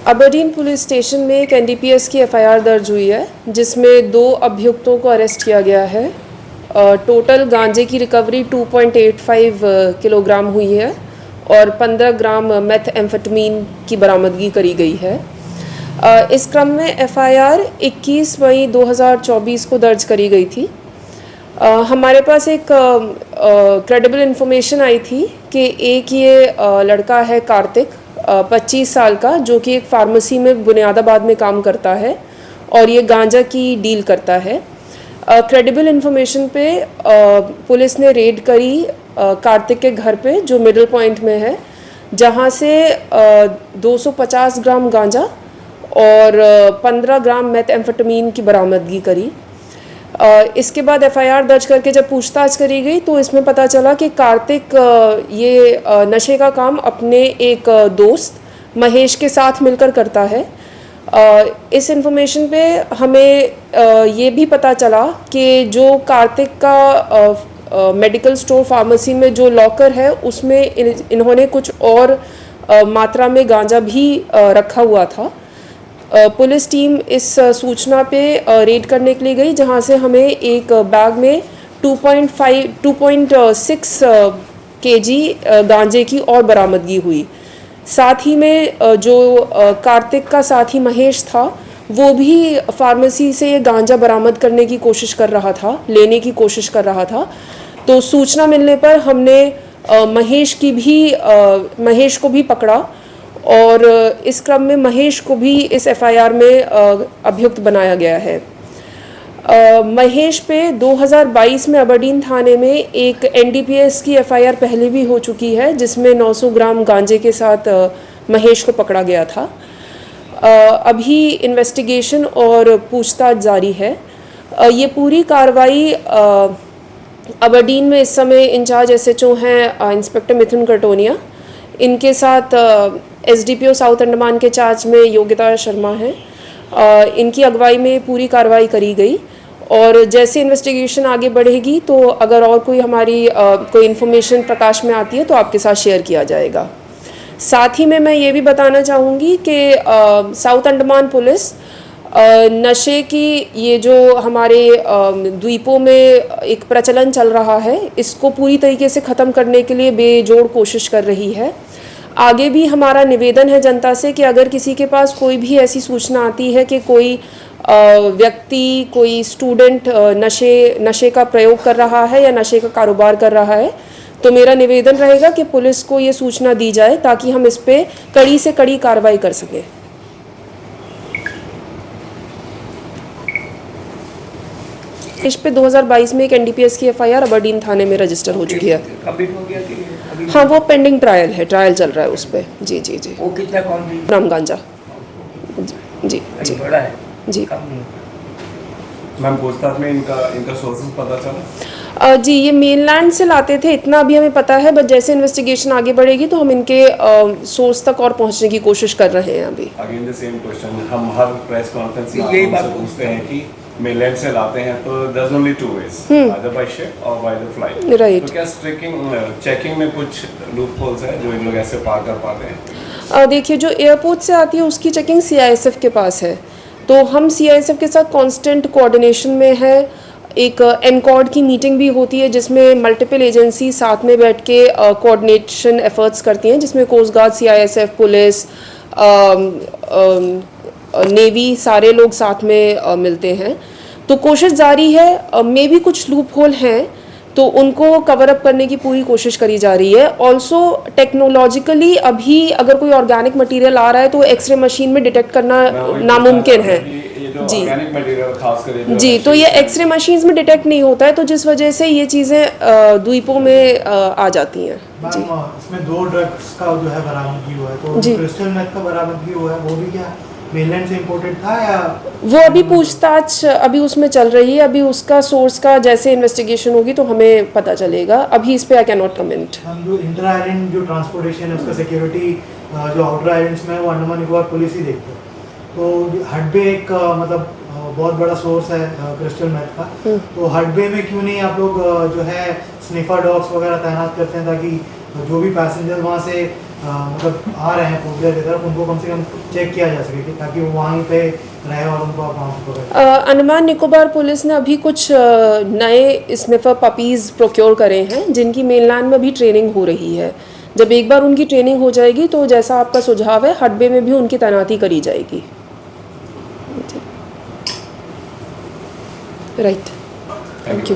Aberdeen police station में एक NDPS की एफआईआर दर्ज हुई है, जिसमें 2 अभियुक्तों को अरेस्ट किया गया है। टोटल गांजे की रिकवरी 2.85 किलोग्राम हुई है और 15 ग्राम मेथएम्फेटामीन की बरामदगी करी गई है। इस क्रम में एफआईआर 21 मई 2024 को दर्ज करी गई थी। हमारे पास एक क्रेडिबल इन्फॉर्मेशन आई थी कि एक ये लड़का है कार्तिक, 25 साल का, जो कि एक फार्मेसी में बुनियादाबाद में काम करता है और ये गांजा की डील करता है। क्रेडिबल इन्फॉर्मेशन पे पुलिस ने रेड करी कार्तिक के घर पे, जो मिडिल पॉइंट में है, जहाँ से 250 ग्राम गांजा और 15 ग्राम मेथएम्फेटामीन की बरामदगी करी। इसके बाद एफआईआर दर्ज करके जब पूछताछ करी गई तो इसमें पता चला कि कार्तिक ये नशे का काम अपने एक दोस्त महेश के साथ मिलकर करता है। इस इन्फॉर्मेशन पे हमें ये भी पता चला कि जो कार्तिक का मेडिकल स्टोर फार्मेसी में जो लॉकर है, उसमें इन्होंने कुछ और मात्रा में गांजा भी रखा हुआ था। पुलिस टीम इस सूचना पे रेड करने के लिए गई, जहां से हमें एक बैग में 2.6 केजी गांजे की और बरामदगी हुई। साथ ही में जो कार्तिक का साथी महेश था, वो भी फार्मेसी से ये गांजा बरामद करने की कोशिश कर रहा था, लेने की कोशिश कर रहा था। तो सूचना मिलने पर हमने महेश को भी पकड़ा और इस क्रम में महेश को भी इस एफआईआर में अभियुक्त बनाया गया है। महेश पे 2022 में अबरडीन थाने में एक एनडीपीएस की एफआईआर पहले भी हो चुकी है, जिसमें 900 ग्राम गांजे के साथ महेश को पकड़ा गया था। अभी इन्वेस्टिगेशन और पूछताछ जारी है। ये पूरी कार्रवाई अबरडीन में इस समय इंचार्ज एसएचओ हैं इंस्पेक्टर मिथुन कटोनिया, इनके साथ एसडीपीओ साउथ अंडमान के चार्ज में योगिता शर्मा हैं। इनकी अगुवाई में पूरी कार्रवाई करी गई और जैसे इन्वेस्टिगेशन आगे बढ़ेगी तो अगर और कोई हमारी कोई इन्फॉर्मेशन प्रकाश में आती है तो आपके साथ शेयर किया जाएगा। साथ ही में मैं ये भी बताना चाहूँगी कि साउथ अंडमान पुलिस नशे की ये जो हमारे द्वीपों में एक प्रचलन चल रहा है, इसको पूरी तरीके से ख़त्म करने के लिए बेजोड़ कोशिश कर रही है। आगे भी हमारा निवेदन है जनता से कि अगर किसी के पास कोई भी ऐसी सूचना आती है कि कोई व्यक्ति, कोई स्टूडेंट नशे का प्रयोग कर रहा है या नशे का कारोबार कर रहा है, तो मेरा निवेदन रहेगा कि पुलिस को ये सूचना दी जाए ताकि हम इस पे कड़ी से कड़ी कार्रवाई कर सकें। इस पे 2022 में एक एनडीपीएस की एफआईआर अबरडीन थाने में रजिस्टर हो चुकी है। हाँ, वो पेंडिंग ट्रायल है, ट्रायल चल रहा है उस पर। जी जी जी। वो कितना ग्राम गांजा? जी जी बड़ा है जी। मैम पूछताछ में इनका सोर्सेस पता चला? जी, ये मेनलैंड से लाते थे, इतना अभी हमें पता है, बट जैसे इन्वेस्टिगेशन आगे बढ़ेगी तो हम इनके सोर्स तक और पहुंचने की कोशिश कर रहे हैं। अभी अगेन द सेम क्वेश्चन, हम हर प्रेस कॉन्फ्रेंस में यही बात पूछते हैं कि मेनलैंड से लाते हैं तो there's only two ways, either by ship or by the flight. Right. तो क्या चेकिंग में कुछ लूप होल्स है जो इन लोग ऐसे पार कर पाते हैं? देखिए, जो एयरपोर्ट से आती है उसकी चेकिंग सीआईएसएफ के पास है, तो हम सीआईएसएफ के साथ कांस्टेंट कोऑर्डिनेशन में है। एक एनकॉर्ड की मीटिंग भी होती है जिसमें मल्टीपल एजेंसी साथ में बैठ के कोऑर्डिनेशन एफर्ट्स करती हैं, जिसमें coast guard, CISF, police, navy, सारे लोग साथ में मिलते हैं। तो कोशिश जारी है। मे भी कुछ लूप होल हैं तो उनको कवर अप करने की पूरी कोशिश करी जा रही है। ऑल्सो टेक्नोलॉजिकली अभी अगर कोई ऑर्गेनिक मटेरियल आ रहा है तो एक्सरे मशीन में डिटेक्ट करना नामुमकिन है। जी जी, तो ये एक्सरे मशीन्स में डिटेक्ट नहीं होता है, तो जिस वजह से ये चीज़ें द्वीपों में आ जाती हैं। जी, इसमें 2 ड्रग्स का जो है बरामदगी हुआ है, तो क्रिस्टल मेथ का बरामदगी हुआ है, वो भी क्या मेनलैंड से इंपोर्टेड था या वो अभी पूछताछ अभी उसमें चल रही है। अभी उसका सोर्स का जैसे इन्वेस्टिगेशन होगी तो हमें पता चलेगा। अभी इस पे आई कैन नॉट कमेंट। हम जो इंटर आइलैंड जो ट्रांसपोर्टेशन है उसका सिक्योरिटी जो आउटर आइलैंड्स में है वो अंडमान निकोबार पुलिस ही देखते है। तो हडबे एक मतलब बहुत बड़ा सोर्स है क्रिस्टल मेथ का, तो हडबे में क्यों नहीं आप लोग जो है स्निफर डॉग्स वगैरह तैनात करते हैं ताकि जो भी पैसेंजर वहाँ से मतलब आ रहे हैं पोर्ट ब्लेयर की तरफ, उनको कम से कम चेक किया जा सके कि ताकि वो वहीं पे रहे और उनको आप वहाँ से पकड़। अंडमान निकोबार पुलिस ने अभी कुछ नए स्निफर पपीज़ प्रोक्योर करे हैं जिनकी मेनलैंड में भी ट्रेनिंग हो रही है। जब एक बार उनकी ट्रेनिंग हो जाएगी तो जैसा आपका सुझाव है हडबे में भी उनकी तैनाती करी जाएगी। Right, thank you.